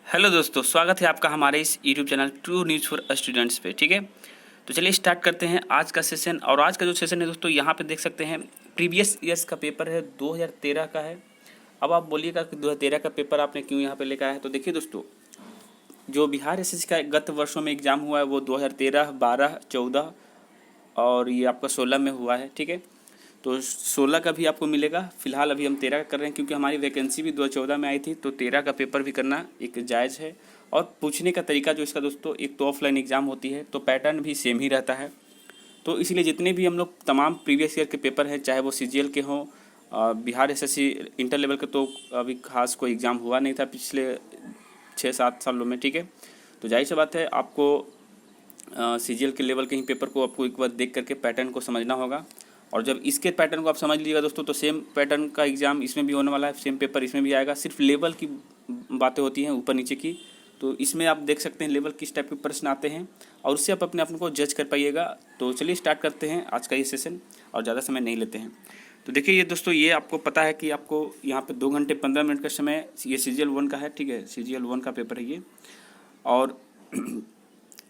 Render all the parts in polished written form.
Hello दोस्तों, स्वागत है आपका हमारे इस YouTube channel true news for students पे। ठीक है, तो चलिए स्टार्ट करते हैं आज का सेशन। और आज का जो सेशन है दोस्तों, यहाँ पे देख सकते हैं प्रीवियस ईयर्स का पेपर है, 2013 का है। अब आप बोलिएगा कि 2013 का पेपर आपने क्यों यहाँ पे लेकर आया है। तो देखिए दोस्तों, जो बिहार एसएससी का गत वर्षों में एग्जाम हुआ है वो 2013, 12, 14 और ये आपका 16 में हुआ है। ठीक है, तो 16 का भी आपको मिलेगा। फिलहाल अभी हम 13 का कर रहे हैं क्योंकि हमारी वैकेंसी भी 2014 में आई थी, तो 13 का पेपर भी करना एक जायज़ है। और पूछने का तरीका जो इसका दोस्तों, एक तो ऑफलाइन एग्ज़ाम होती है तो पैटर्न भी सेम ही रहता है। तो इसलिए जितने भी हम लोग तमाम प्रीवियस ईयर के पेपर हैं, चाहे वो सीजीएल के हों, बिहार एसएससी इंटर लेवल के, तो अभी खास कोई एग्ज़ाम हुआ नहीं था पिछले 6-7 सालों में। ठीक है, तो जाहिर सी बात है आपको सीजीएल के लेवल के ही पेपर को आपको एक बार देख करके पैटर्न को समझना होगा। और जब इसके पैटर्न को आप समझ लीजिएगा दोस्तों, तो सेम पैटर्न का एग्ज़ाम इसमें भी होने वाला है, सेम पेपर इसमें भी आएगा। सिर्फ लेवल की बातें होती हैं ऊपर नीचे की, तो इसमें आप देख सकते हैं लेवल किस टाइप के प्रश्न आते हैं और उससे आप अपने आप को जज कर पाइएगा। तो चलिए स्टार्ट करते हैं आज का ये सेशन और ज़्यादा समय नहीं लेते हैं। तो देखिए ये दोस्तों, ये आपको पता है कि आपको यहाँ पे 2 घंटे 15 मिनट का समय ये सीजीएल 1 का है। ठीक है, सीजीएल 1 का पेपर है ये। और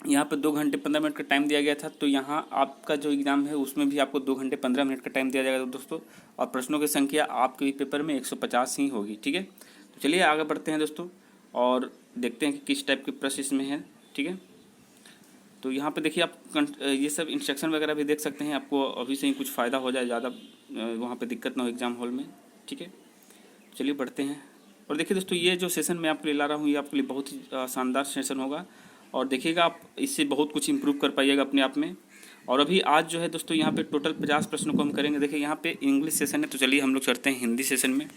यहाँ पे 2 घंटे 15 मिनट का टाइम दिया गया था। तो यहाँ आपका जो एग्ज़ाम है उसमें भी आपको 2 घंटे 15 मिनट का टाइम दिया जाएगा दोस्तों। और प्रश्नों की संख्या आपके भी पेपर में 150 ही होगी। ठीक है, तो चलिए आगे बढ़ते हैं दोस्तों और देखते हैं कि किस टाइप के प्रश्न इसमें हैं। ठीक है, तो यहाँ पे देखिए आप ये सब इंस्ट्रक्शन वगैरह भी देख सकते हैं, आपको अभी से ही कुछ फ़ायदा हो जाए, ज़्यादा वहाँ पे दिक्कत ना हो एग्ज़ाम हॉल में। ठीक है, चलिए बढ़ते हैं। और देखिए दोस्तों, ये जो सेशन मैं आपके लिए ला रहा हूँ ये आपके लिए बहुत ही शानदार सेशन होगा और देखिएगा आप इससे बहुत कुछ इंप्रूव कर पाइएगा अपने आप में। और अभी आज जो है दोस्तों, यहाँ पे टोटल 50 प्रश्नों को हम करेंगे। देखिए यहाँ पे इंग्लिश सेशन है, तो चलिए हम लोग चढ़ते हैं हिंदी सेशन में।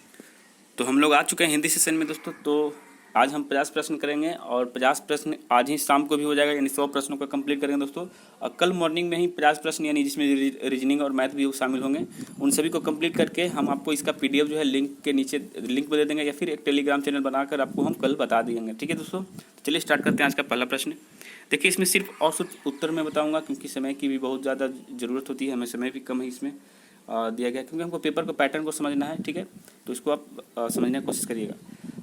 तो हम लोग आ चुके हैं हिंदी सेशन में दोस्तों। तो आज हम 50 प्रश्न करेंगे और 50 प्रश्न आज ही शाम को भी हो जाएगा, यानी 100 प्रश्नों को कंप्लीट करेंगे दोस्तों। और कल मॉर्निंग में ही 50 प्रश्न, यानी जिसमें रीजनिंग और मैथ भी शामिल होंगे, उन सभी को कंप्लीट करके हम आपको इसका पीडीएफ जो है लिंक के नीचे लिंक पर दे देंगे, या फिर एक टेलीग्राम चैनल बनाकर आपको हम कल बता देंगे। ठीक है दोस्तों, चलिए स्टार्ट करते हैं आज का पहला प्रश्न। देखिए इसमें सिर्फ और सिर्फ उत्तर मैं बताऊँगा क्योंकि समय की भी बहुत ज़्यादा ज़रूरत होती है, हमें समय भी कम है इसमें दिया गया, क्योंकि हमको पेपर को पैटर्न को समझना है। ठीक है, तो इसको आप समझने की कोशिश करिएगा।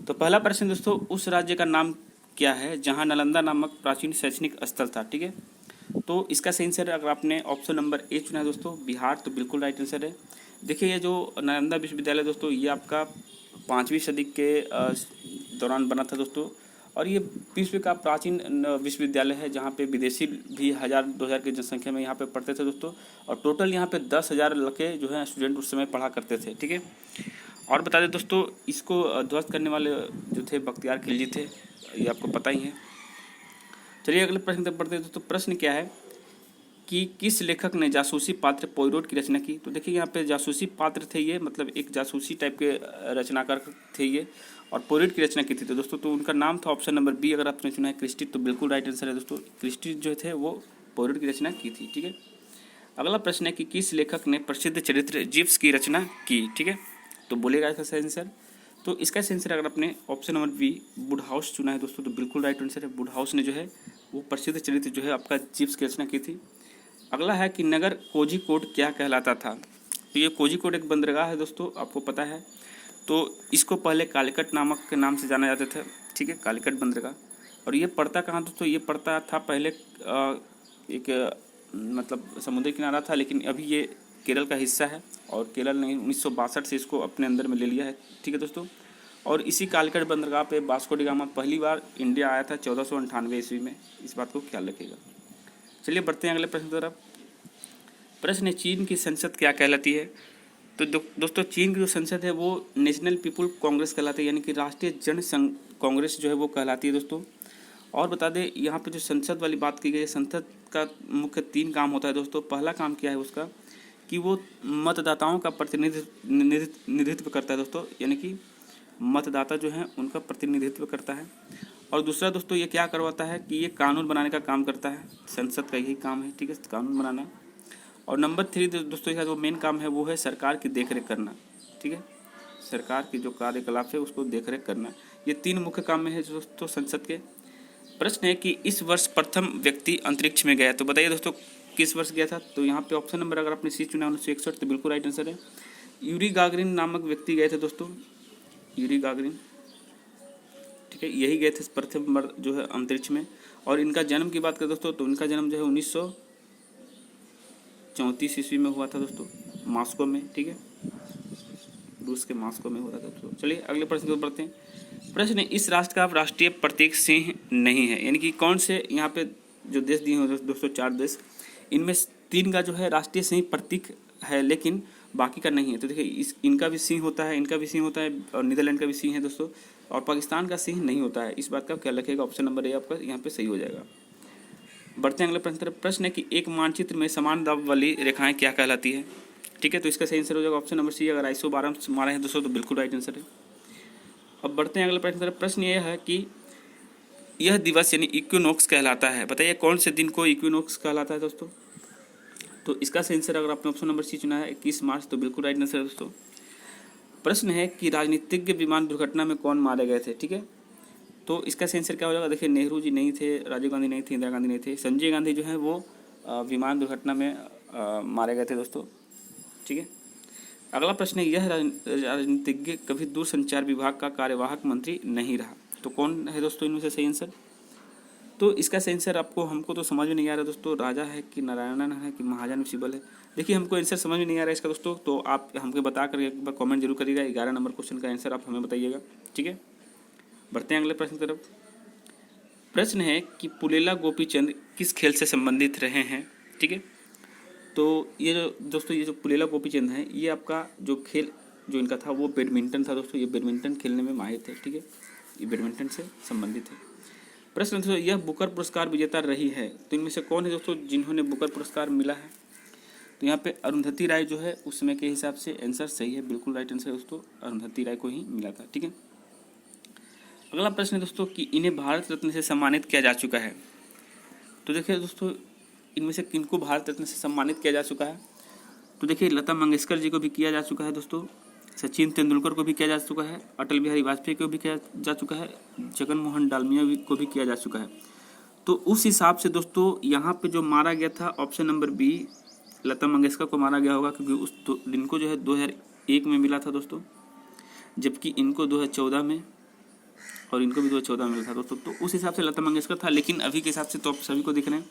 तो पहला प्रश्न दोस्तों, उस राज्य का नाम क्या है जहां नालंदा नामक प्राचीन शैक्षणिक स्थल था। ठीक है, तो इसका सही आंसर अगर आपने ऑप्शन नंबर ए चुना है दोस्तों, बिहार, तो बिल्कुल राइट आंसर है। देखिए ये जो नालंदा विश्वविद्यालय दोस्तों, ये आपका 5वीं सदी के दौरान बना था दोस्तों। और ये विश्व का प्राचीन विश्वविद्यालय है जहाँ पे विदेशी भी 1000-2000 की जनसंख्या में यहाँ पे पढ़ते थे दोस्तों। और टोटल यहाँ पे 10,000 लड़के जो है स्टूडेंट उस समय पढ़ा करते थे। ठीक है, और बता दें दोस्तों, इसको ध्वस्त करने वाले जो थे बख्तियार खिलजी थे, ये आपको पता ही है। चलिए अगले प्रश्न तक बढ़ते हैं दोस्तों। प्रश्न क्या है कि किस लेखक ने जासूसी पात्र पोइरोट की रचना की। तो देखिए यहाँ पे जासूसी पात्र थे ये, मतलब एक जासूसी टाइप के रचनाकार थे ये, और पोइरोट की रचना की थी। तो दोस्तों तो उनका नाम था ऑप्शन नंबर बी, अगर आपने चुना है क्रिस्टी, तो बिल्कुल राइट आंसर है दोस्तों। क्रिस्टी जो थे वो पोइरोट की रचना की थी। ठीक है, अगला प्रश्न है कि किस लेखक ने प्रसिद्ध चरित्र जिप्स की रचना की। ठीक है, तो बोलेगा इसका सही आंसर। तो इसका सही आंसर अगर आपने ऑप्शन नंबर बी वुडहाउस चुना है दोस्तों, तो बिल्कुल राइट आंसर है। वुडहाउस ने जो है वो प्रसिद्ध चरित्र जो है आपका जिप्स की रचना की थी। अगला है कि नगर कोझिकोड क्या कहलाता था। तो ये कोझिकोड एक बंदरगाह है दोस्तों, आपको पता है। तो इसको पहले कालीकट नामक के नाम से जाना जाता था। ठीक है, कालीकट बंदरगाह। और ये पड़ता कहाँ दोस्तों, ये पड़ता था पहले एक मतलब समुद्री किनारा था, लेकिन अभी ये केरल का हिस्सा है और केरल ने 1962 से इसको अपने अंदर में ले लिया है। ठीक है दोस्तों, और इसी कालीकट बंदरगाह पे वास्को डी गामा पहली बार इंडिया आया था 1498 ईस्वी में, इस बात को ख्याल रखिएगा। चलिए बढ़ते हैं अगले प्रश्न की तरफ। प्रश्न है, चीन की संसद क्या कहलाती है। तो दोस्तों चीन की जो संसद है वो नेशनल पीपुल कांग्रेस कहलाती है, यानी कि राष्ट्रीय जन कांग्रेस जो है वो कहलाती है दोस्तों। और बता दें यहाँ पे जो संसद वाली बात की गई है, संसद का मुख्य 3 काम होता है दोस्तों। पहला काम क्या है उसका कि वो मतदाताओं का प्रतिनिधित्व करता है दोस्तों, यानी कि मतदाता जो है उनका प्रतिनिधित्व करता है। और दूसरा दोस्तों ये क्या करवाता है कि ये कानून बनाने का काम करता है, संसद का यही काम है। ठीक है, कानून बनाना। और नंबर 3 दोस्तों इसका जो मेन काम है वो है सरकार की देखरेख करना। ठीक है, सरकार की जो कार्यकलाप है उसको देखरेख करना, ये 3 मुख्य काम में है दोस्तों संसद के। प्रश्न है कि इस वर्ष प्रथम व्यक्ति अंतरिक्ष में गया। तो बताइए दोस्तों किस वर्ष गया था। तो यहाँ पे ऑप्शन नंबर अगर आपने सी चुना 1961, तो बिल्कुल राइट आंसर है। यूरी गागरिन नामक व्यक्ति गए थे दोस्तों, यूरी गागरिन। ठीक है, यही गए थे प्रथम बार जो है अंतरिक्ष में। और इनका जन्म की बात करें दोस्तों तो इनका जन्म जो है 1934 ईस्वी में हुआ था दोस्तों, मॉस्को में। ठीक है, रूस के मॉस्को में हुआ था दोस्तों। चलिए अगले प्रश्न की ओर बढ़ते हैं। प्रश्न है, इस राष्ट्र का राष्ट्रीय प्रतीक सिंह नहीं है, यानी कि कौन से यहाँ पे जो देश दिए हैं दोस्तों 4 देश, इनमें 3 का जो है राष्ट्रीय सिंह प्रतीक है लेकिन बाकी का नहीं है। तो देखिए इनका भी सिंह होता है, इनका भी सिंह होता है और नीदरलैंड का भी सिंह है दोस्तों, और पाकिस्तान का सिंह नहीं होता है। इस बात का ख्याल रखिएगा, ऑप्शन नंबर ए आपका यहाँ पे सही हो जाएगा। बढ़ते हैं अगले प्रश्न तरफ। प्रश्न है कि एक मानचित्र में समान दाब वाली रेखाएं क्या कहलाती है। ठीक है, तो इसका सही आंसर हो जाएगा ऑप्शन नंबर सी। अगर ISO 12 मारे हैं दोस्तों तो बिल्कुल राइट आंसर है। अब बढ़ते हैं अगले प्रश्न तरफ। प्रश्न यह है कि यह दिवस यानी इक्विनोक्स कहलाता है, बताइए कौन से दिन को इक्विनोक्स कहलाता है दोस्तों। तो इसका सही आंसर अगर आपने ऑप्शन नंबर सी चुना है 21 मार्च, तो बिल्कुल राइट आंसर है दोस्तों। प्रश्न है कि राजनीतिज्ञ विमान दुर्घटना में कौन मारे गए थे। ठीक है, तो इसका सही आंसर क्या हो जाएगा। देखिए नेहरू जी नहीं थे, राजीव गांधी नहीं थे, इंदिरा गांधी नहीं थे, संजय गांधी जो है वो विमान दुर्घटना में मारे गए थे दोस्तों। ठीक है, अगला प्रश्न है, यह राजनीतिज्ञ कभी दूरसंचार विभाग का कार्यवाहक मंत्री नहीं रहा, तो कौन है दोस्तों इनमें से सही आंसर। तो इसका सही आंसर आपको हमको तो समझ में नहीं आ रहा दोस्तों, राजा है कि नारायणन है कि महाजन सिबल है। देखिए हमको आंसर समझ में नहीं आ रहा है इसका दोस्तों, तो आप हमको बता कर एक बार कॉमेंट जरूर करिएगा। 11 नंबर क्वेश्चन का आंसर आप हमें बताइएगा। ठीक है, बढ़ते हैं अगले प्रश्न की तरफ। प्रश्न है कि पुलेला गोपीचंद किस खेल से संबंधित रहे हैं। ठीक है, तो ये जो दोस्तों ये जो पुलेला गोपीचंद है, ये आपका जो खेल जो इनका था वो बैडमिंटन था दोस्तों। ये बैडमिंटन खेलने में माहिर थे। ठीक है, ये बैडमिंटन से संबंधित है। प्रश्न दोस्तों, यह बुकर पुरस्कार विजेता रही है, तो इनमें से कौन है दोस्तों जिन्होंने बुकर पुरस्कार मिला है। तो यहाँ पे अरुंधति राय जो है उसमें के हिसाब से आंसर सही है, बिल्कुल राइट आंसर है दोस्तों, अरुंधति राय को ही मिला था। ठीक है, अगला प्रश्न है दोस्तों कि इन्हें भारत रत्न से सम्मानित किया जा चुका है। तो देखिए दोस्तों इनमें से किनको भारत रत्न से सम्मानित किया जा चुका है। तो देखिए लता मंगेशकर जी को भी किया जा चुका है दोस्तों, सचिन तेंदुलकर को भी किया जा चुका है, अटल बिहारी वाजपेयी को भी किया जा चुका है, जगन मोहन डालमिया को भी किया जा चुका है। तो उस हिसाब से दोस्तों यहाँ पे जो मारा गया था option number B, Lata Mangeshkar को मारा गया होगा, क्योंकि उस इनको जो है 2001 में मिला था दोस्तों, जबकि इनको 2014 में और इनको भी 2014 में मिला था दोस्तों। तो उस हिसाब से लता मंगेशकर था, लेकिन अभी के हिसाब से तो आप सभी को दिख रहे हैं,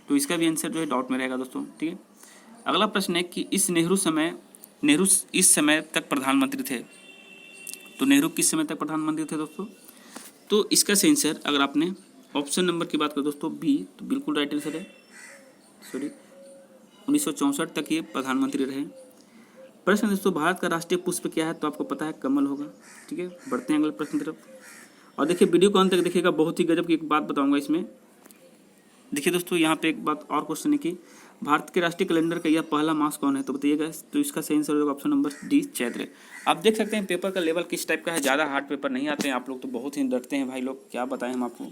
तो इसका भी आंसर जो है डाउट में रहेगा दोस्तों। ठीक है, अगला प्रश्न है कि नेहरू इस समय तक प्रधानमंत्री थे। तो नेहरू किस समय तक प्रधानमंत्री थे दोस्तों। तो इसका सही आंसर अगर आपने ऑप्शन नंबर की बात करें दोस्तों बी, तो बिल्कुल राइट आंसर है। 1964 तक ये प्रधानमंत्री रहे। प्रश्न दोस्तों, भारत का राष्ट्रीय पुष्प क्या है। तो आपको पता है कमल होगा। ठीक है, बढ़ते हैं अगले प्रश्न की तरफ। और देखिए वीडियो को अंत तक देखिएगा, बहुत ही गजब की एक बात बताऊंगा इसमें। देखिए दोस्तों यहाँ पे एक बात और क्वेश्चन है कि भारत के राष्ट्रीय कैलेंडर का यह पहला मास कौन है। तो बताइएगा। तो इसका सही आंसर होगा ऑप्शन नंबर डी, चैत्र। आप देख सकते हैं पेपर का लेवल किस टाइप का है, ज़्यादा हार्ड पेपर नहीं आते हैं। आप लोग तो बहुत ही डरते हैं भाई लोग, क्या बताएं हम आपको।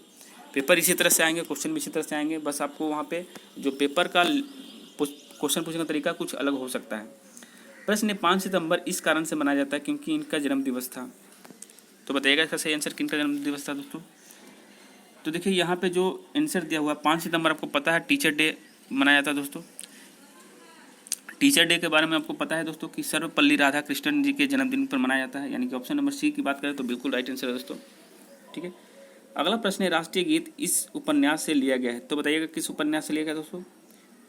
पेपर इसी तरह से आएंगे, क्वेश्चन भी इसी तरह से आएंगे, बस आपको वहाँ पे जो पेपर का क्वेश्चन पूछने का तरीका कुछ अलग हो सकता है। प्रश्न 5 सितंबर इस कारण से मनाया जाता है क्योंकि इनका जन्म दिवस था। तो बताइएगा इसका सही आंसर किनका जन्म दिवस था दोस्तों। तो देखिए यहाँ पे जो आंसर दिया हुआ 5 सितंबर आपको पता है टीचर डे मनाया था दोस्तों। टीचर डे के बारे में आपको पता है दोस्तों कि सर्वपल्ली राधाकृष्णन जी के जन्मदिन पर मनाया जाता है, यानी कि ऑप्शन नंबर सी की बात करें तो बिल्कुल राइट आंसर है दोस्तों। ठीक है, अगला प्रश्न है राष्ट्रीय गीत इस उपन्यास से लिया गया है। तो बताइएगा किस उपन्यास से लिया गया दोस्तों।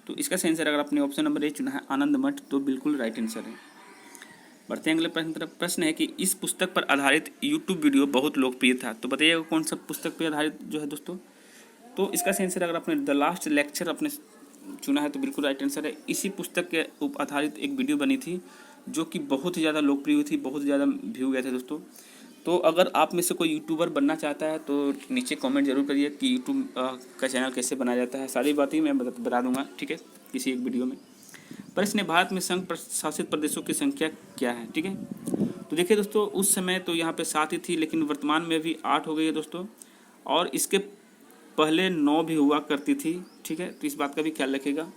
तो इसका सही आंसर अगर आपने ऑप्शन नंबर ए चुना है आनंद मठ, तो बिल्कुल राइट आंसर है। बढ़ते हैं अगले प्रश्न तरफ। प्रश्न है कि इस पुस्तक पर आधारित यूट्यूब वीडियो बहुत लोकप्रिय था। तो बताइएगा कौन सा पुस्तक पर आधारित जो है दोस्तों। तो इसका सही आंसर अगर आपने द लास्ट लेक्चर अपने चुना है तो बिल्कुल राइट आंसर है। इसी पुस्तक के आधारित एक वीडियो बनी थी जो कि बहुत ही ज़्यादा लोकप्रिय हुई थी, बहुत ही ज़्यादा व्यू गए थे दोस्तों। तो अगर आप में से कोई यूट्यूबर बनना चाहता है तो नीचे कमेंट जरूर करिए कि यूट्यूब का चैनल कैसे बनाया जाता है, सारी बातें मैं बता दूंगा। ठीक है, किसी एक वीडियो में। प्रश्न है भारत में संघ शासित प्रदेशों की संख्या क्या है। ठीक है, तो देखिए दोस्तों उस समय तो यहाँ पे 7 ही थी, लेकिन वर्तमान में भी 8 हो गई है दोस्तों, और इसके पहले 9 भी हुआ करती थी। ठीक है, तो इस बात का भी ख्याल रखिएगा।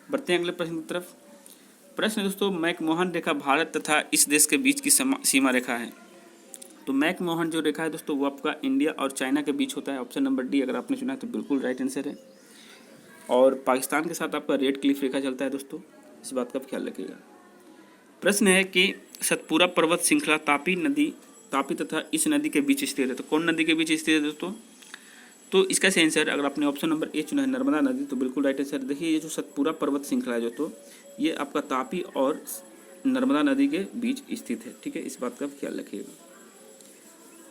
बढ़ते हैं अगले प्रश्न की तरफ। प्रश्न दोस्तों, मैकमोहन रेखा भारत तथा इस देश के बीच की सीमा रेखा है। तो मैकमोहन जो रेखा है दोस्तों वो आपका इंडिया और चाइना के बीच होता है। ऑप्शन नंबर डी अगर आपने चुना है तो बिल्कुल राइट आंसर है। और पाकिस्तान के साथ आपका रेड क्लिफ रेखा चलता है दोस्तों, इस बात का ख्याल रखिएगा। प्रश्न है कि सतपुरा पर्वत श्रृंखला तापी नदी तापी तथा इस नदी के बीच स्थित है। तो कौन नदी के बीच स्थित है दोस्तों? तो इसका सही आंसर अगर आपने ऑप्शन नंबर ए चुना है नर्मदा नदी, तो बिल्कुल राइट आंसर। देखिए ये जो सतपुरा पर्वत श्रृंखला है दोस्तों, ये आपका तापी और नर्मदा नदी के बीच स्थित है। ठीक है, इस बात का ख्याल रखिएगा।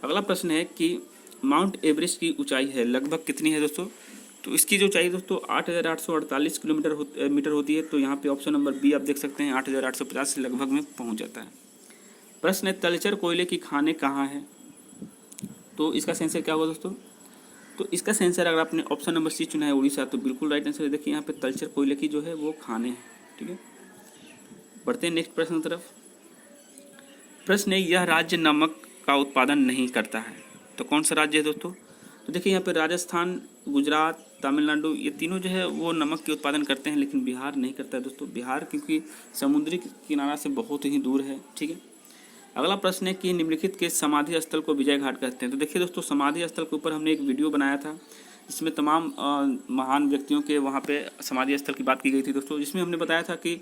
अगला प्रश्न है कि माउंट एवरेस्ट की ऊंचाई है लगभग कितनी है दोस्तों? तो इसकी जो ऊंचाई दोस्तों 8,848 मीटर होती है। तो यहाँ पे ऑप्शन नंबर बी आप देख सकते हैं 8,850 से लगभग में पहुँच जाता है। प्रश्न है तलचर कोयले की खानें कहाँ है? तो इसका सेंसर क्या होगा दोस्तों? तो इसका सेंसर अगर आपने ऑप्शन नंबर सी चुना है उड़ीसा, तो बिल्कुल राइट आंसर है। देखिए यहाँ पे तलचर कोयले की जो है वो खाने हैं। ठीक है, बढ़ते हैं नेक्स्ट प्रश्न की तरफ। प्रश्न है यह राज्य नमक का उत्पादन नहीं करता है, तो कौन सा राज्य है दोस्तों? तो देखिए यहाँ पे राजस्थान, गुजरात, तमिलनाडु, ये तीनों जो है वो नमक के उत्पादन करते हैं, लेकिन बिहार नहीं करता है दोस्तों। बिहार क्योंकि समुद्री किनारा से बहुत ही दूर है। ठीक है, अगला प्रश्न है कि निम्नलिखित के समाधि स्थल को विजय घाट कहते हैं। तो देखिए दोस्तों समाधि स्थल के ऊपर हमने एक वीडियो बनाया था, जिसमें तमाम महान व्यक्तियों के वहाँ पे समाधि स्थल की बात की गई थी दोस्तों, जिसमें हमने बताया था कि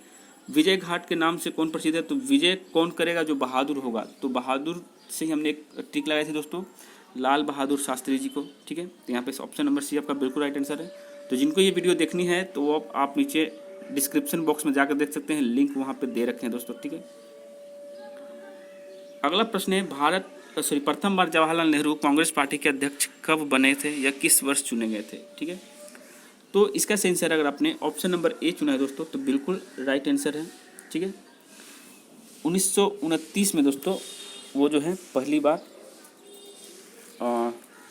विजय घाट के नाम से कौन प्रसिद्ध है? तो विजय कौन करेगा? जो बहादुर होगा। तो बहादुर से ही हमने एक ट्रिक लगाई थी दोस्तों, लाल बहादुर शास्त्री जी को। ठीक है, तो यहाँ पे ऑप्शन नंबर सी आपका बिल्कुल राइट आंसर है। तो जिनको ये वीडियो देखनी है तो वो आप नीचे डिस्क्रिप्शन बॉक्स में जाकर देख सकते हैं, लिंक वहाँ पे दे रखे हैं दोस्तों। ठीक है, अगला प्रश्न है प्रथम बार जवाहरलाल नेहरू कांग्रेस पार्टी के अध्यक्ष कब बने थे या किस वर्ष चुने गए थे? ठीक है, तो इसका सही आंसर अगर आपने ऑप्शन नंबर ए चुना है दोस्तों, तो बिल्कुल राइट आंसर है। ठीक है, 1929 में दोस्तों वो जो है पहली बार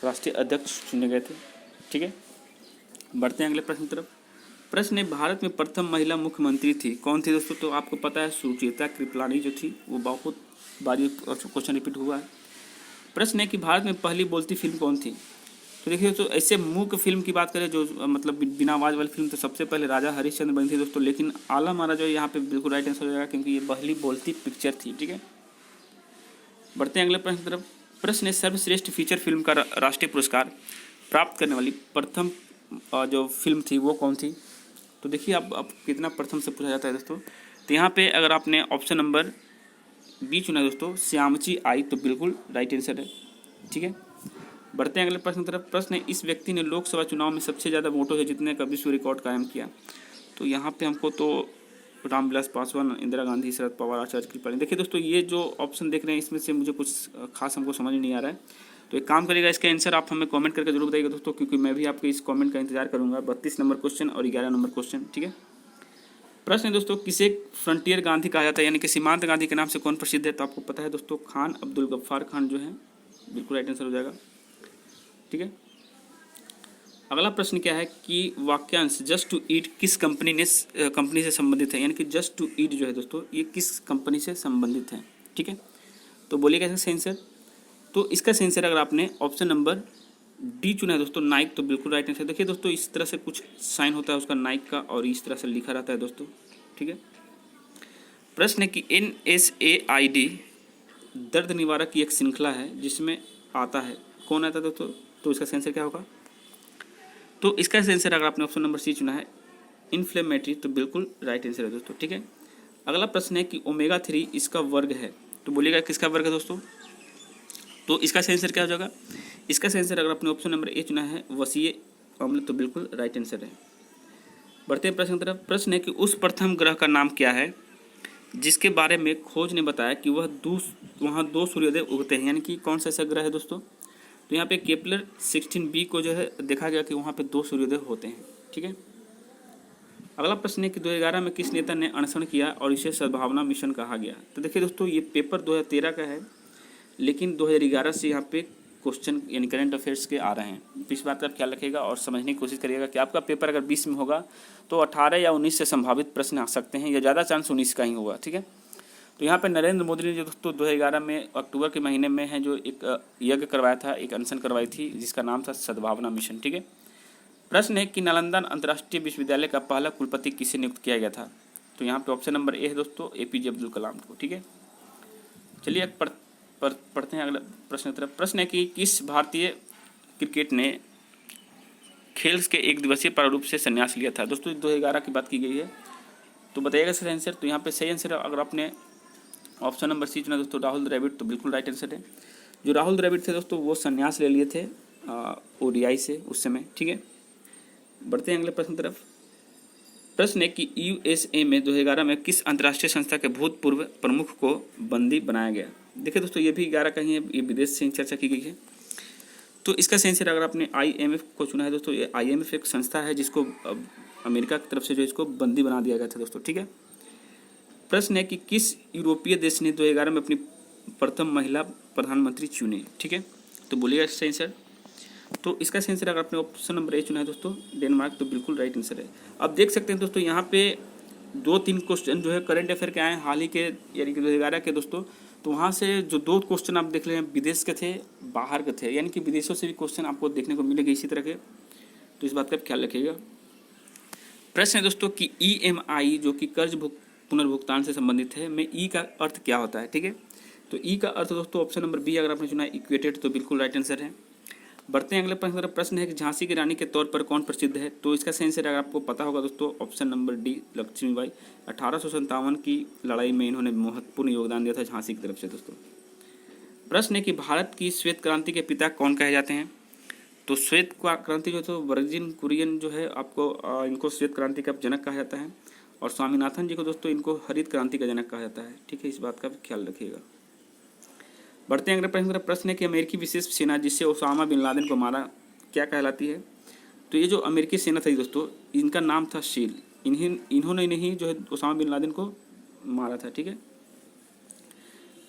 राष्ट्रीय अध्यक्ष चुने गए थे। ठीक है, बढ़ते हैं अगले प्रश्न की तरफ। प्रश्न है भारत में प्रथम महिला मुख्यमंत्री थी, कौन थी दोस्तों? तो आपको पता है सुचेता कृपलानी जो थी, वो बहुत बारी क्वेश्चन रिपीट हुआ है। प्रश्न है कि भारत में पहली बोलती फिल्म कौन थी? तो देखिए तो ऐसे मूक फिल्म की बात करें जो मतलब बिना आवाज़ वाली फिल्म, तो सबसे पहले राजा हरिश्चंद्र बनी थी दोस्तों, लेकिन आला महाराज जो यहाँ पे बिल्कुल राइट आंसर हो जाएगा, क्योंकि ये पहली बोलती पिक्चर थी। ठीक है, बढ़ते हैं अगले प्रश्न की तरफ। प्रश्न है सर्वश्रेष्ठ फीचर फिल्म का राष्ट्रीय पुरस्कार प्राप्त करने वाली प्रथम जो फिल्म थी वो कौन थी? तो देखिए अब कितना प्रथम से पूछा जाता है दोस्तों। तो यहाँ पे अगर आपने ऑप्शन नंबर बी चुना है दोस्तों, श्यामची आई, तो बिल्कुल राइट आंसर है। ठीक है, बढ़ते हैं अगले प्रश्न की तरफ। प्रश्न है इस व्यक्ति ने लोकसभा चुनाव में सबसे ज़्यादा वोटों से जीतने का विश्व रिकॉर्ड कायम किया। तो यहाँ पे हमको तो रामविलास पासवान, इंदिरा गांधी, शरद पवार, आचार्य कृपलानी। देखिए दोस्तों ये जो ऑप्शन देख रहे हैं इसमें से मुझे कुछ खास हमको समझ नहीं आ रहा है, तो एक काम करिएगा, इसका आंसर आप हमें कमेंट करके जरूर बताइएगा दोस्तों, क्योंकि मैं भी आपके इस कमेंट का इंतजार करूंगा। 32 नंबर क्वेश्चन और 11 नंबर क्वेश्चन। ठीक है, प्रश्न है दोस्तों किसे फ्रंटियर गांधी कहा जाता है, यानी कि सीमांत गांधी के नाम से कौन प्रसिद्ध है? तो आपको पता है दोस्तों खान अब्दुल गफ्फार खान जो है, बिल्कुल राइट आंसर हो जाएगा। ठीक है, अगला प्रश्न क्या है कि वाक्यांश जस्ट टू ईट किस कंपनी से संबंधित है, यानी कि जस्ट टू ईट जो है दोस्तों ये किस कंपनी से संबंधित है? ठीक है, तो बोलिएगा इसका आंसर। तो इसका आंसर अगर आपने ऑप्शन नंबर डी चुना है दोस्तों, नाइक, तो बिल्कुल राइट आंसर। देखिए दोस्तों इस तरह से कुछ साइन होता है उसका नाइक का, और इस तरह से लिखा रहता है दोस्तों। ठीक है, प्रश्न है कि NSAID दर्द निवारक की एक श्रृंखला है जिसमें आता है, कौन आता है दोस्तों? तो इसका आंसर क्या होगा? तो इसका आंसर अगर आपने ऑप्शन नंबर सी चुना है इन्फ्लेमेटरी, तो बिल्कुल राइट आंसर है दोस्तों। ठीक है, अगला प्रश्न है कि ओमेगा 3 इसका वर्ग है, तो बोलिएगा किसका वर्ग है दोस्तों? तो इसका आंसर क्या हो जाएगा? इसका आंसर अगर आपने ऑप्शन नंबर ए चुना है वसीय अम्ल, तो बिल्कुल राइट आंसर है। बढ़ते हैं प्रश्न की तरफ। प्रश्न है कि उस प्रथम ग्रह का नाम क्या है जिसके बारे में खोज ने बताया कि वहाँ 2 सूर्योदय उगते हैं, यानी कि कौन सा ऐसा ग्रह है दोस्तों? तो यहाँ पे केपलर 16b को जो है देखा गया कि वहाँ पे 2 सूर्योदय होते हैं। ठीक है, अगला प्रश्न है कि 2011 में किस नेता ने अनशन किया और इसे सद्भावना मिशन कहा गया? तो देखिए दोस्तों ये पेपर 2013 का है, लेकिन 2011 से यहाँ पे क्वेश्चन यानी करंट अफेयर्स के आ रहे हैं, तो इस बात का ख्याल रखिएगा और समझने की कोशिश करिएगा कि आपका पेपर अगर 20 में होगा तो 18 या 19 से संभावित प्रश्न आ सकते हैं, या ज़्यादा चांस 19 का ही होगा। ठीक है, तो यहाँ पे नरेंद्र मोदी ने जो दोस्तों 2011 में अक्टूबर के महीने में है जो एक यज्ञ करवाया था, एक अनशन करवाई थी जिसका नाम था सद्भावना मिशन। ठीक है, प्रश्न है कि नालंदा अंतर्राष्ट्रीय विश्वविद्यालय का पहला कुलपति किसे नियुक्त किया गया था? तो यहाँ पे ऑप्शन नंबर ए है दोस्तों APJ अब्दुल कलाम को। ठीक है, चलिए पढ़ते हैं अगला प्रश्न की तरफ। प्रश्न है कि किस भारतीय क्रिकेट ने खेल के एक दिवसीय प्रारूप से संन्यास लिया था? दोस्तों 2011 की बात की गई है, तो बताइएगा सही आंसर। तो यहाँ पे सही आंसर अगर आपने ऑप्शन नंबर सी चुना दोस्तों राहुल द्रविड़, तो बिल्कुल राइट आंसर है। जो राहुल द्रविड़ थे दोस्तों वो संन्यास ले लिए थे ओडीआई से उस समय, ठीक है। बढ़ते हैं अगले प्रश्न तरफ। प्रश्न है कि यूएसए में 2011 में किस अंतर्राष्ट्रीय संस्था के भूतपूर्व प्रमुख को बंदी बनाया गया। देखिए दोस्तों ये भी 11 का ही है, ये विदेश से चर्चा की गई है। तो इसका सही आंसर अगर आपने IMF को चुना है दोस्तों, ये IMF एक संस्था है जिसको अमेरिका की तरफ से जो इसको बंदी बना दिया गया था दोस्तों, ठीक है। प्रश्न है कि किस यूरोपीय देश ने 2011 में अपनी प्रथम महिला प्रधानमंत्री चुनी, ठीक है। तो बोलिएगा सही आंसर। तो इसका सही आंसर अगर आपने ऑप्शन नंबर ए चुना है दोस्तों डेनमार्क, तो बिल्कुल राइट आंसर है। अब देख सकते हैं दोस्तों यहाँ पे 2-3 क्वेश्चन जो है करंट अफेयर के आए हाल ही के, यानी कि 2011 के दोस्तों। तो वहाँ से जो 2 क्वेश्चन आप देख रहे हैं विदेश के थे, बाहर के थे, यानी कि विदेशों से भी क्वेश्चन आपको देखने को मिलेंगे इसी तरह के, तो इस बात का ख्याल रखिएगा। प्रश्न है दोस्तों कि EMI जो कि कर्ज पुनर्भुगतान से संबंधित है, में ई का अर्थ क्या होता है, ठीक है। तो ई का अर्थ दोस्तों ऑप्शन नंबर बी अगर आपने चुना है इक्वेटेड, तो बिल्कुल राइट आंसर है। बढ़ते हैं अगले प्रश्न तरफ। प्रश्न है कि झांसी की रानी के तौर पर कौन प्रसिद्ध है। तो इसका सही आंसर अगर आपको पता होगा दोस्तों ऑप्शन नंबर डी लक्ष्मीबाई। 1857 की लड़ाई में इन्होंने महत्वपूर्ण योगदान दिया था झांसी की तरफ से दोस्तों। प्रश्न है कि भारत की श्वेत क्रांति के पिता कौन कहे जाते हैं। तो श्वेत क्रांति जो तो वर्जिन कुरियन जो है आपको इनको श्वेत क्रांति का जनक कहा जाता है, और स्वामीनाथन जी को दोस्तों इनको हरित क्रांति का जनक कहा जाता है, ठीक है। इस बात का भी ख्याल रखिएगा। बढ़ते हैं अगले प्रश्न। प्रश्न है कि अमेरिकी विशेष सेना जिससे ओसामा बिन लादेन को मारा क्या कहलाती है। तो ये जो अमेरिकी सेना थी दोस्तों इनका नाम था शील। इन्होंने नहीं जो है ओसामा बिन लादेन को मारा था, ठीक है।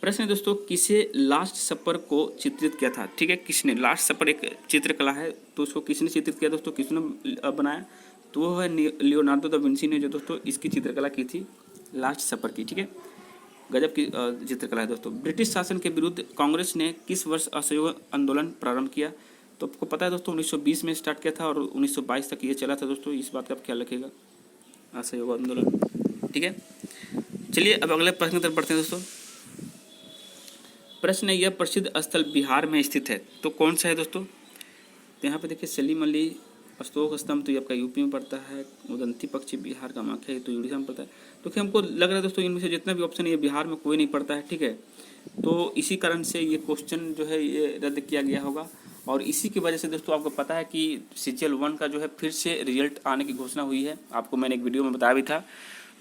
प्रश्न है दोस्तों किसे लास्ट सपर को चित्रित किया था, ठीक है। किसने, लास्ट सपर एक चित्रकला है, तो उसको किसने चित्रित किया दोस्तों, किसने बनाया। तो वो है लियोनार्डो दा विंसी ने जो दोस्तों इसकी चित्रकला की थी लास्ट सपर की, ठीक है। गजब की चित्रकला है दोस्तों। ब्रिटिश शासन के विरुद्ध कांग्रेस ने किस वर्ष असहयोग आंदोलन प्रारंभ किया। तो आपको पता है दोस्तों 1920 में स्टार्ट किया था और 1922 तक ये चला था दोस्तों, इस बात का ख्याल रखिएगा, असहयोग आंदोलन, ठीक है। चलिए अब अगले प्रश्न की तरफ बढ़ते हैं दोस्तों। प्रश्न है यह प्रसिद्ध स्थल बिहार में स्थित है, तो कौन सा है दोस्तों। तो यहाँ पे देखिए सलीम अली अशोक स्तंभ, तो ये आपका यूपी में पड़ता है। उदंती पक्षी बिहार का माख्या है, तो उड़ीसा में पड़ता है। तो क्या हमको लग रहा है दोस्तों इनमें से जितना भी ऑप्शन है ये बिहार में कोई नहीं पड़ता है, ठीक है। तो इसी कारण से ये क्वेश्चन जो है ये रद्द किया गया होगा, और इसी की वजह से दोस्तों आपको पता है कि CGL 1 का जो है फिर से रिजल्ट आने की घोषणा हुई है, आपको मैंने एक वीडियो में बताया भी था।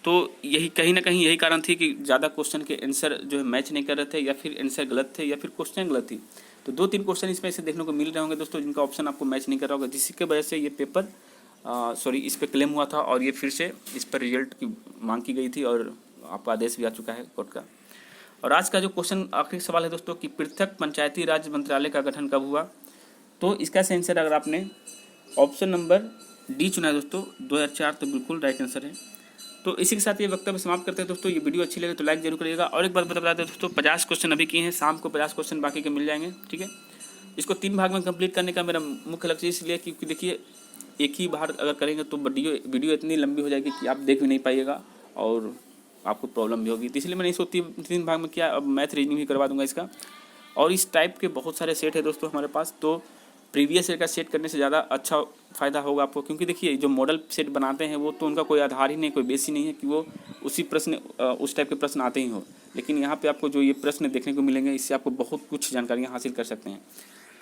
तो यही कहीं ना कहीं यही कारण थी कि ज़्यादा क्वेश्चन के आंसर जो है मैच नहीं कर रहे थे, या फिर आंसर गलत थे, या फिर क्वेश्चन गलत थी। तो 2-3 क्वेश्चन इसमें से देखने को मिल रहे होंगे दोस्तों जिनका ऑप्शन आपको मैच नहीं कर रहा होगा, जिसकी वजह से ये पेपर इस पर क्लेम हुआ था, और ये फिर से इस पर रिजल्ट की मांग की गई थी, और आपका आदेश भी आ चुका है कोर्ट का। और आज का जो क्वेश्चन आखिरी सवाल है दोस्तों कि पृथक पंचायती राज मंत्रालय का गठन कब हुआ। तो इसका आंसर अगर आपने ऑप्शन नंबर डी चुना है दोस्तों 2004, तो बिल्कुल राइट आंसर है। तो इसी के साथ ये वक्तव्य समाप्त करते हैं दोस्तों। ये वीडियो अच्छी लगे तो लाइक जरूर करिएगा, और एक बात बता दें दोस्तों 50 क्वेश्चन अभी किए हैं, शाम को 50 क्वेश्चन बाकी के मिल जाएंगे, ठीक है। इसको 3 भाग में कंप्लीट करने का मेरा मुख्य लक्ष्य इसलिए क्योंकि देखिए एक ही बार अगर करेंगे तो वीडियो इतनी लंबी हो जाएगी कि आप देख भी नहीं पाइएगा और आपको प्रॉब्लम भी होगी। तो इसलिए मैंने इसको 3 भाग में किया। अब मैथ रीजनिंग भी करवा दूंगा इसका, और इस टाइप के बहुत सारे सेट है दोस्तों हमारे पास। तो प्रीवियस ईयर का सेट करने से ज़्यादा अच्छा फ़ायदा होगा आपको, क्योंकि देखिए जो मॉडल सेट बनाते हैं वो तो उनका कोई आधार ही नहीं, कोई बेस ही नहीं है कि वो उस टाइप के प्रश्न आते ही हो। लेकिन यहाँ पे आपको जो ये प्रश्न देखने को मिलेंगे इससे आपको बहुत कुछ जानकारियाँ हासिल कर सकते हैं।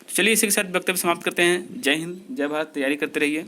चलिए इसी के साथ वक्तव्य समाप्त करते हैं। जय हिंद, जय भारत। तैयारी करते रहिए।